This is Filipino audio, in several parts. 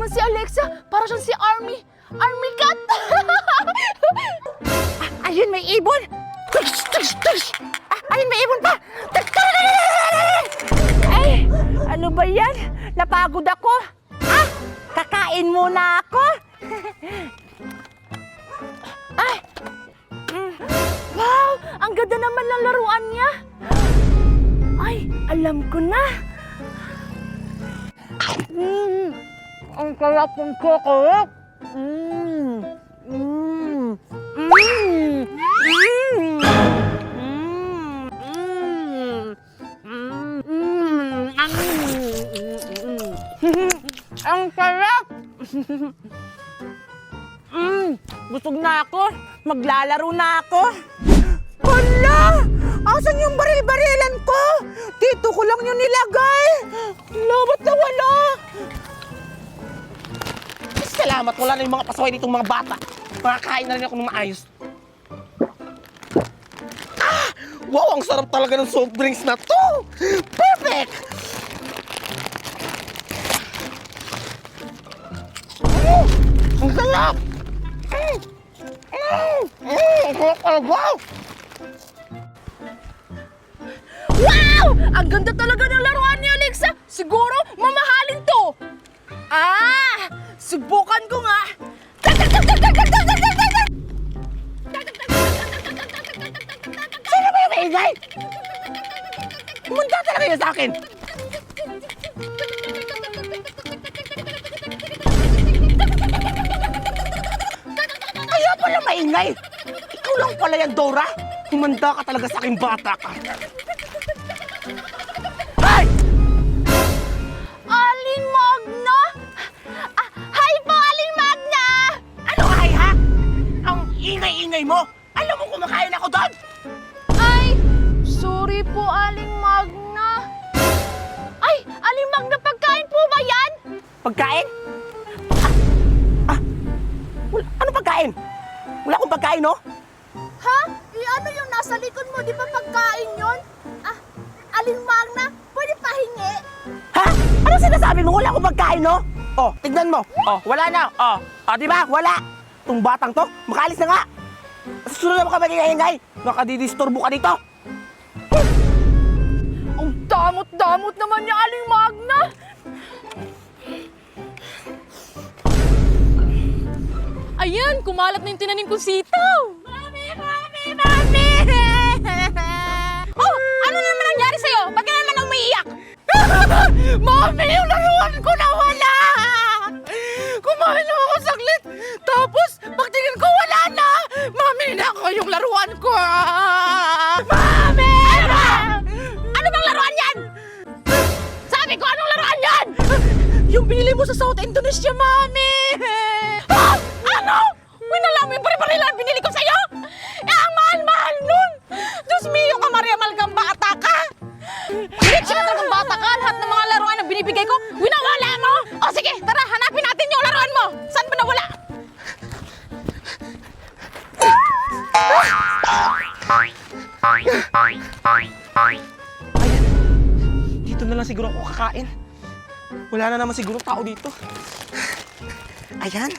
naman si Alexa. Para siyang si Army. Army cat. Ayun, may ibon! Tush, tush, tush! Ayun, may ibon pa! Ay, ano ba yan? Napagod ako. Kakain muna ako. Ay! Wow! Ang ganda naman ng laruan niya. Ay, alam ko na. Ang sarap ng chocolate. Ang sarap! Busog na ako. Maglalaro na ako. Hala! Asan yung baril-barilan ko? Dito ko lang yung nilagay. Ba't nawala? Salamat, wala na yung mga pasaway ditong mga bata. Makakain na rin ako ng maayos. Wow, ang sarap talaga ng soft drinks na to! Perfect! Ang sarap! Wow! Wow! Ang ganda talaga ng laruan ni Alexa. Siguro, mamahalin to. Subukan ko nga. Sino ba yung maingay? Kumanda talaga yun sa akin! Kaya pala maingay! Ikaw lang pala yan, Dora! Kumanda ka talaga sa aking bata ka! Ay! Aling Magna? Hi po, Aling Magna! Ano ay ha? Ang ingay-ingay mo! Alam mo kumakain ako doon! Ay, sorry po, Aling Magna. Ay, Aling Magna, pagkain po ba yan? Pagkain? Ano pagkain? Wala akong pagkain, no? Ha? Ano yung nasa likod mo? Di ba pagkain yun? Aling Magna, pwede pahingi? Ha? Ano sinasabi mo? Wala akong pagkain, no? Oh, tignan mo. Oh, wala na. Oh, di ba? Wala. Itong batang to, makaalis na nga. Susunod na mo ka magingay-ingay. Nakadidisturbo ka dito. Ang damot-damot naman niya, Aling Magna. Ayan, kumalat na yung tinanim kong sitaw. Mami! Oh, ano naman nangyari sa'yo? Ba't ka naman umiiyak? Mami, yung laruan ko nawala! Kumain lang ako saglit, tapos pagtingin ko wala na! Mami, nako yung laruan ko! Mami! Ano bang laruan yan? Sabi ko, anong laruan yan? Yung binili mo sa South Indonesia, Mami! Ano? Winala mo yung bari-barilan binili ko sa'yo? Ang mahal-mahal nun! Diyos mio ka, Maria Malgang bata ka! Rich na talagang bata ka! Lahat ng mga laruan na binibigay ko, winawala mo! O sige, tara, hanapin natin yung laruan mo! Saan ba nawala? Dito na lang siguro ako kakain. Wala na naman siguro tao dito. Ayan.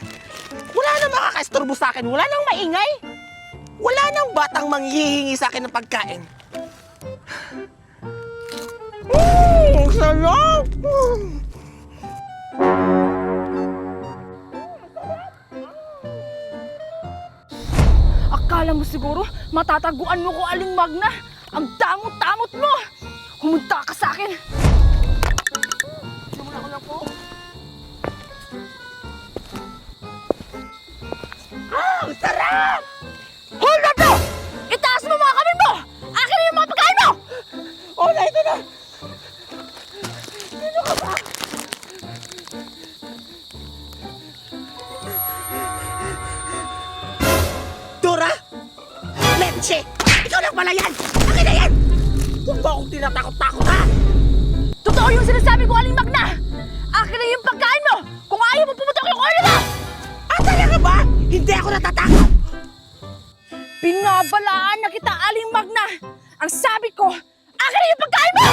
Wala na makakaistorbo sa akin. Wala nang maingay. Wala nang batang manghihingi sa akin ng pagkain. Ang sarap! Akala mo siguro, matataguan mo ko, Aling Magna. Ang damot-damot mo! Humunta ka sa akin! Simula ko na po. Ang sarap! Hold up to! Itaas mo mga kamay mo! Akin na yung mga pagkain mo! Oh, na ito na! Sino ka ba? Dora! Leche! Ikaw lang pala yan! Akin na yan! Huwag mo akong tinatakot-takot, ha? Totoo yung sinasabi ko, Aling Magna! Akin na yung pagkain mo! Kung ayaw mo pumutok yung ulo mo! Talaga ba? Hindi ako natatakot! Binabalaan na kita, Aling Magna! Ang sabi ko, akin na yung pagkain mo!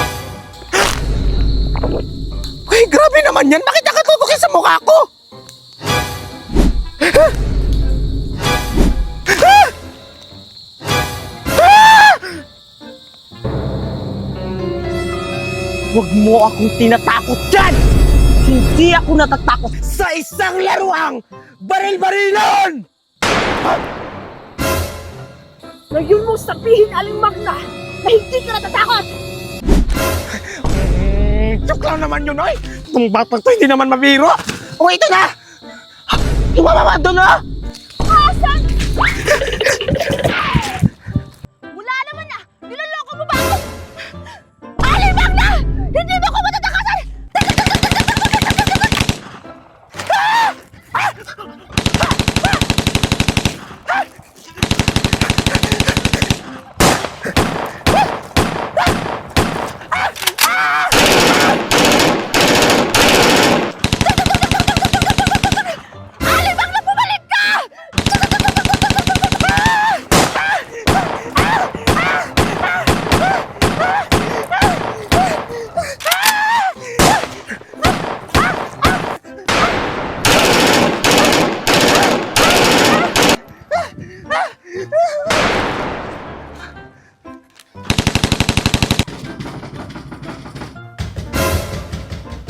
Ay, grabe naman yan! Bakit nakatutukin sa mukha ko? Huwag mo akong tinatakot dyan! Hindi ako natatakot sa isang laruang baril-barilan! Ngayon mo sabihin, Aling Magna, na hindi ka natatakot! Joke lang naman yun, oy! Itong batang to hindi naman mabiro! O, ito na! Tumama doon, na! Asan? Mula naman na! Niloloko mo ba ako? Aling Magna! Hindi mo ko matatakasan! Aling Magna, bumalik ka!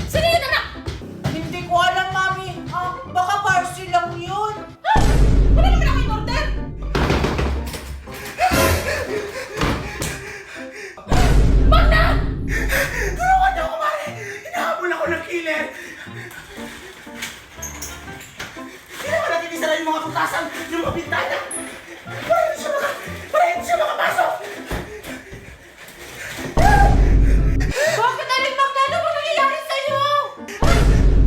Sino yun, anak? Hindi ko alam, Mami. Baka parcel lang yun. Wala naman ako in-order! Magna! Tulungan niyo ako, Mari! Hinahabol ako ng killer! Hindi naman natin isara yung mga putasan, yung mga bintana! Para hindi siya makapasok! Bakit, Aling Magna? Ano ba nangyayari sa'yo?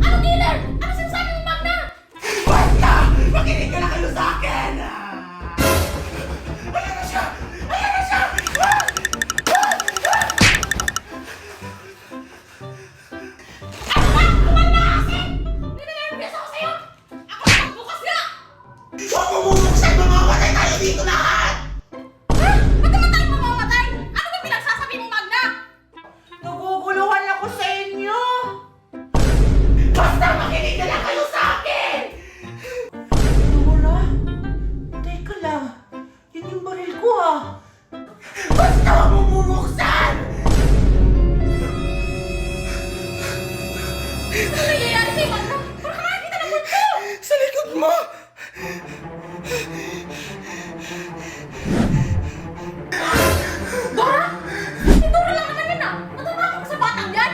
Ano, dealer? Ano sinasabi mo, Magna? Basta! Makinig ka na kayo sa akin! Ayan na siya! Ayan na siya! Ninenervyos ako sa'yo! Ako na magbukas nga! Huwag mo bubuksan! Mamamatay tayo dito lahat! Ha? Ba't naman tayo mamamatay? Ano ba pinagsasabi mo, Magna? Naguguluhan ako sa inyo. Basta makinig ka lang kayo sa akin! Dora? Teka lang. Yun yung baril ko, Basta huwag mo bubuksan! Ano nangyayari sa'yo, Magna? Parang nakakita ng multo! Sa likod mo! Dora? Si Dora lang naman yun, ah! Natatakot ka sa batang yan!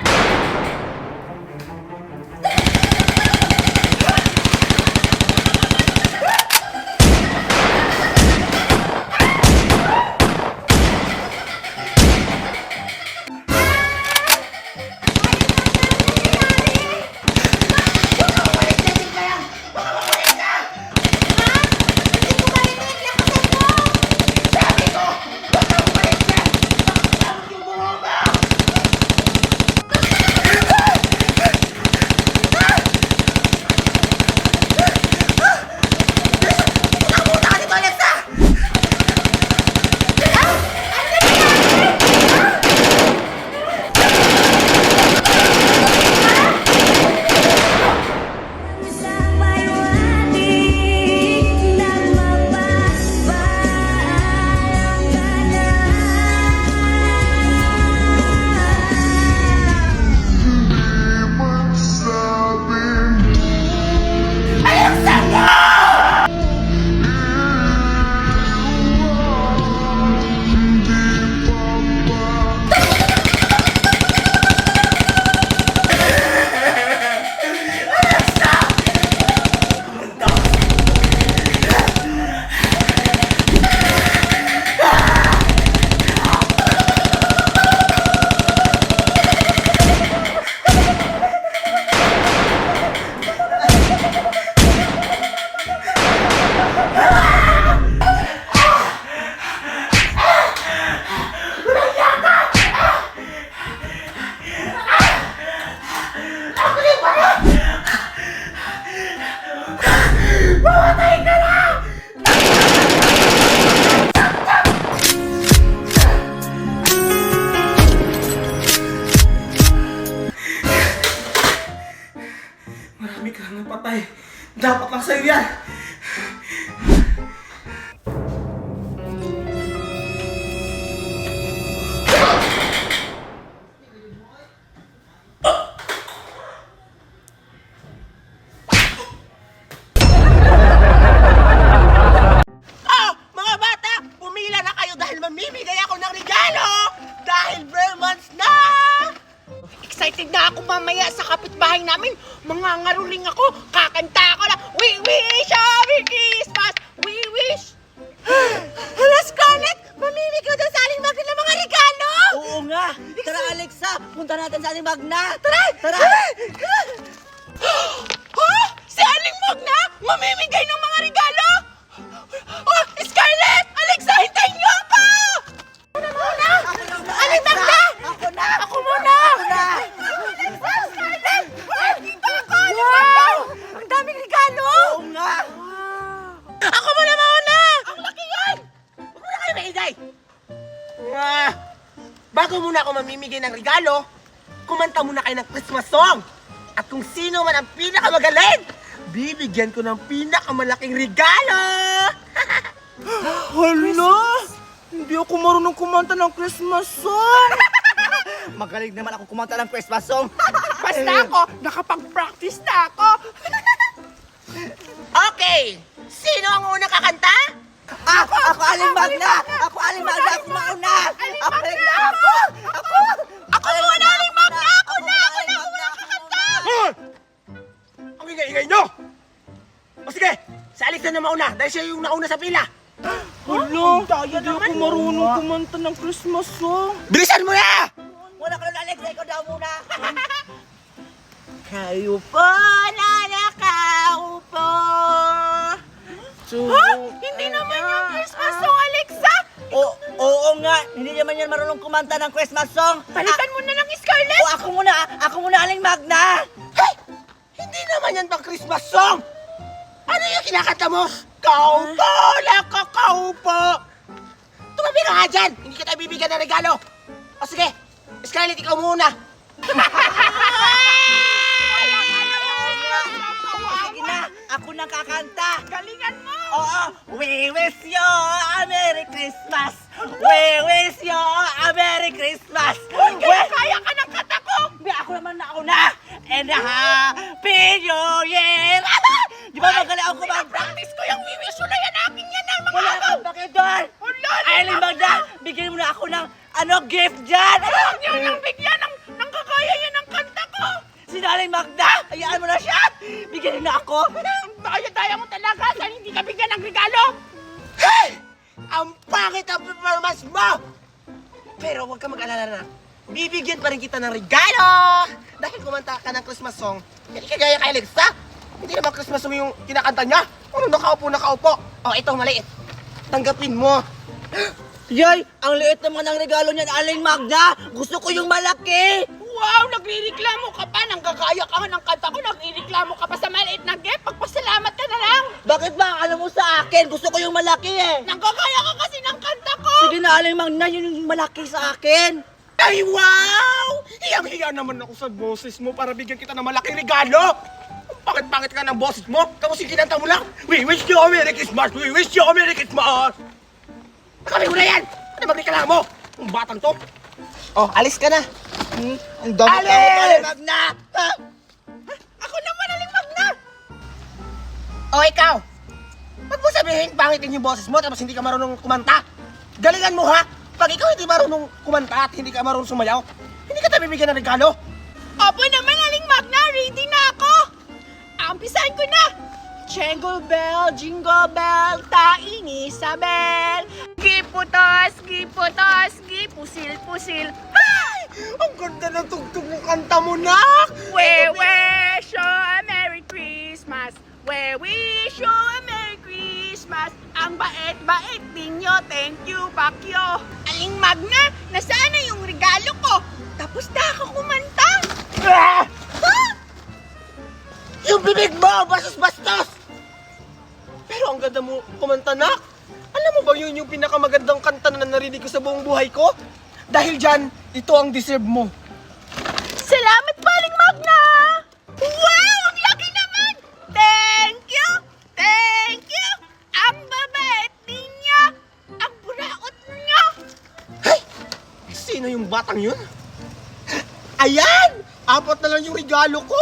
patay. Dapat lang sa'yo yan. Invited na ako mamaya sa kapitbahay namin. Mangangaruling ako, kakanta ako na, we wish a Merry Christmas, we wish. Hala, Scarlett, mamimig ka doon sa Aling Magna ng mga regalo. Oo nga. Tara, Alexa. Punta natin sa Aling Magna. Tara! Tara! Ha? Si Aling Magna? Mamimigay ng mga regalo? Oh, Scarlett! Alexa, hintayin niyo ako! Ako muna! Aling Magna! Ako na! Ako muna! Ako na! Alexa, Scarlett! Ay, dito ako! Aling Magna! Ang daming regalo! Oo nga! Ako muna mauna! Ang laki yan! Huwag mo na kayo maingay! Bago muna ako mamimigay ng regalo, kumanta muna kayo ng Christmas song. At kung sino man ang pinakamagaling, bibigyan ko ng pinakamalaking regalo! Hala! Hindi ako marunong kumanta ng Christmas song. Magaling naman ako kumanta ng Christmas song. Basta ako, nakapag-practice na ako! Okay! Sino ang unang kakanta? Ako Aling Magna! Ako Aling Magna! Ako mauna! Ako Aling Magna! Ako muna, Aling Magna! Ako na! Ako na! Ako na kakanta! Hoy! Ang ingay-ingay nyo! O sige, si Alexa na mauna dahil siya yung nauna sa pila. Hala! Hindi ako marunong kumanta ng Christmas song. Bilisan mo na! Muna ka na, Alexa. Ikaw daw muna. Kayo po na nakaupo. Ha? Hindi naman yung Christmas song, Alexa! Oo nga. Hindi naman yan marunong kumanta ng Christmas song. Palitan mo na ng Scarlett! Ako muna. Ako muna, Aling Magna. Hey! Hindi naman yan pang Christmas song! Ano yung kinakanta mo? Kaupo! Nakakaupo! Tumabi ka nga dyan! Hindi kita bibigyan ng regalo! O sige, Scarlett, ikaw muna! Sige na. Ako nang kakanta. Galingan mo! Oo. We wish you a Merry Christmas. We wish you a Merry Christmas. Kaya ka ng kanta ko! Hindi, ako naman nauna. And a Happy New Year. Di ba magaling ako kumanta? Practice ko yung wiwish na yan! Akin yan ang mga Wala agaw! kang bakit doon. Aileen Magda, bigyan mo na ako ng gift dyan. Huwag niyo nang bigyan ng kakaya yan ang kanta ko! Sinaling Magda, hayaan mo na siya. Bigyan mo na ako. Ang daya-daya mo talaga dahil hindi ka bigyan ng regalo! Hey! Ang pangit ang performance mo! Pero huwag ka mag-alala na. Bibigyan pa rin kita ng regalo! Dahil kumanta ka ng Christmas song, hindi kagaya kay Alexa. Hindi naman Christmas song yung kinakanta niya. Ano, nakaupo. Oh, ito, maliit. Tanggapin mo. Yay, ang liit naman ng regalo niyan, Aling Magda. Gusto ko yung malaki. Wow! Nagrereklamo ka pa! Nanggagaya ka nga ng kanta ko! Nagrereklamo ka pa sa maliit na gift! Pagpasalamat ka na lang! Bakit ba? Ano mo sa akin? Gusto ko yung malaki eh. Nanggagaya ka kasi ng kanta ko! Sige na, Aling Magda, yun yung malaki sa akin. Ay, wow! Hiyang-hiya naman ako sa boses mo para bigyan kita ng malaking regalo! Bakit ka ng boses mo? Tapos yung kinanta mo lang, we wish you a Merry Christmas! We wish you a Merry Christmas! Nakami mo na yan! Ano magreklamo mo? Ang batang to! Oh, alis ka na! Ang dami Alis! ka mo, Aling Magda. Ha? Ako naman, Aling Magna! O ikaw! Huwag mo sabihin, pangit din yung boses mo tapos hindi ka marunong kumanta. Galingan mo ha! Pag ikaw hindi marunong kumanta at hindi ka marunong sumayaw, hindi ka tayo bibigyan ng regalo. Opo naman, Aling Magna! Ready na ako! Umpisahan ko na! Jingle jingle bell, taing Isabel. Giputos, gipusil. Ay! Ang ganda ng tugtog ng kanta mo, nak! We wish you a Merry Christmas. We wish you a Merry Christmas. Ang bait-bait ninyo. Thank you, Bakyo. Aling Magna, nasaan na yung regalo ko? Tapos na ako kumanta. Ah! Yung bibig mo, bastos-bastos! Pero ang ganda mo kumanta, nak! Alam mo ba yun yung pinakamagandang kanta na narinig ko sa buong buhay ko? Dahil dyan, ito ang deserve mo. Salamat pa, Aling Magna! Wow! Ang laki naman! Thank you! Ang babait ninyo! Ang buraot ninyo! Hey! Sino yung batang yun? Ayan! 4 na lang yung regalo ko!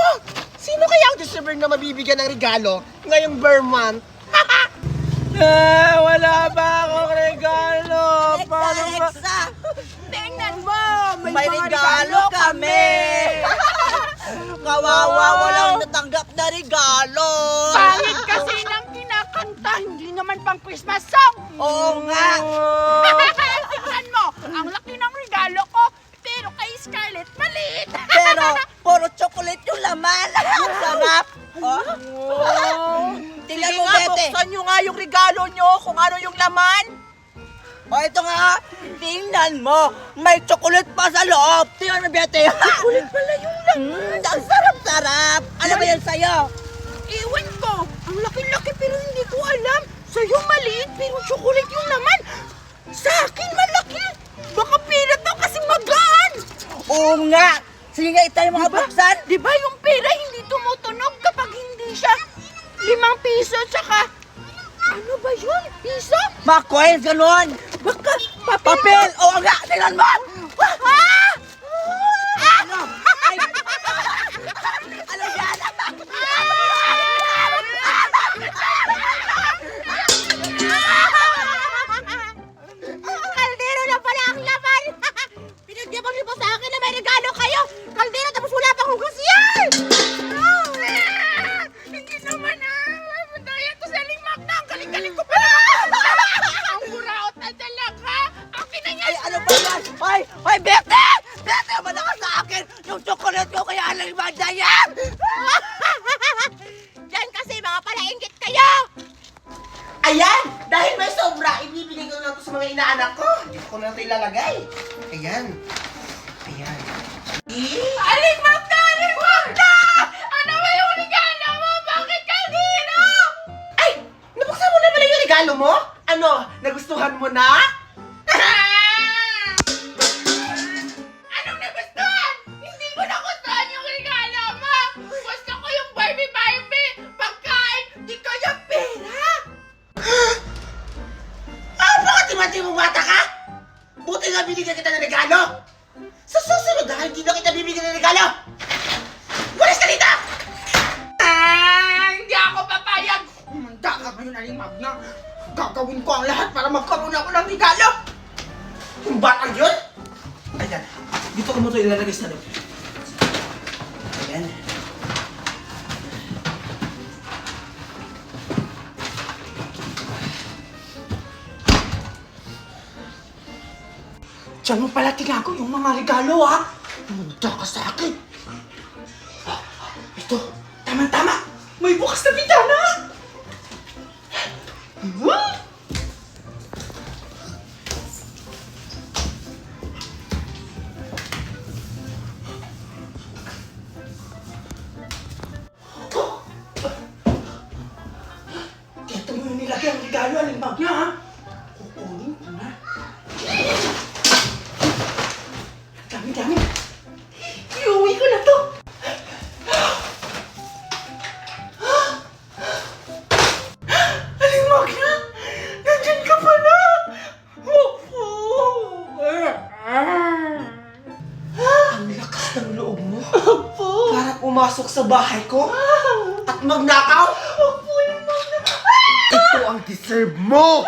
Sino kaya ang deserver na mabibigyan ng regalo ngayong bear month? Wala ba akong regalo? Paano ba? Alexa, Tingnan mo! may regalo kami. kawawa, walang natanggap na regalo. Pangit kasi ng kinakanta, hindi naman pang Christmas song. Oo nga. Tingnan mo, ang laki ng regalo ko, pero kay Scarlett maliit. Pero puro chocolate yung laman. Ang sarap. Oh. Tingnan mo, Bete. Buksan nyo nga yung regalo nyo kung ano yung laman. O, ito nga. Tingnan mo. May chocolate pa sa loob. Tingnan mo, Bete. Chocolate pala yung laman. Ang sarap-sarap. Ano ba yan sa'yo? Ewan ko, ang laki-laki pero hindi ko alam. Sa'yo maliit pero chocolate yung laman. Sa akin malaki. Baka pera to kasi magaan. Oo nga. Sige nga, itayo mga buksan. Di ba yung pera hindi tumutunog kapag hindi siya 5 piso tsaka ano ba yun? Piso? Mga coins, ganun. Baka Papel. Oo nga. Tingnan mo. Ah! Ano? Ay. Ano yan? Kaldero na pala ang laman! Pinagyabang niyo pa sa akin na may regalo kayo! Kaldero tapos wala pang hugas yan! Hindi naman daya to sa limag na! Ang galing-galing ko pa naman! Ang buraot na talaga! Akin na yan! Ay, ano ba yan? Hoy, Bete! Bete, malakas sa akin! Yung chocolate ko kaya alang imanda yan! Yan kasi mga palainggit kayo! Ayan! Dahil may sobra, ibibigay ko na ito sa mga inaanak ko. Dito ko na ito ilalagay. Ayan. Ayan. Alimag na! Alimag na! Ano ba yung regalo mo? Bakit kaldero? Ay! Nabuksan mo na pala yung regalo mo? Ano? Nagustuhan mo na? Anong nagustuhan? Hindi ko nagustuhan yung regalo mo! Gusto ko yung Barbie, pagkain, di kaya pera! Mati mo bata ka? Buti nga binigyan kita ng regalo! Sa susunod na, hindi na kita bibigyan ng regalo! Walis ka dito! Hindi ako papayag! Humanda ka ba yun, Aling Magna? Gagawin ko ang lahat para magkaroon ako ng regalo! Yung batang yun? Ayan. Dito ko mo ito ilalagay sa loob. Ayan. Diyan mo pala tinago yung mga regalo, ha? Humanda ka sa akin! Ito, tama-tama! May bukas na bintana! Dito mo yung nilagay ang regalo, Aling Magna, ha? Kukunin ko na. Dami-dami. Iuwi ko na to. Aling Magna, nandyan ka pala. Ang lakas ng loob mo. Para pumasok sa bahay ko at magnakaw. Opo, Aling Magna. Ito ang deserve mo!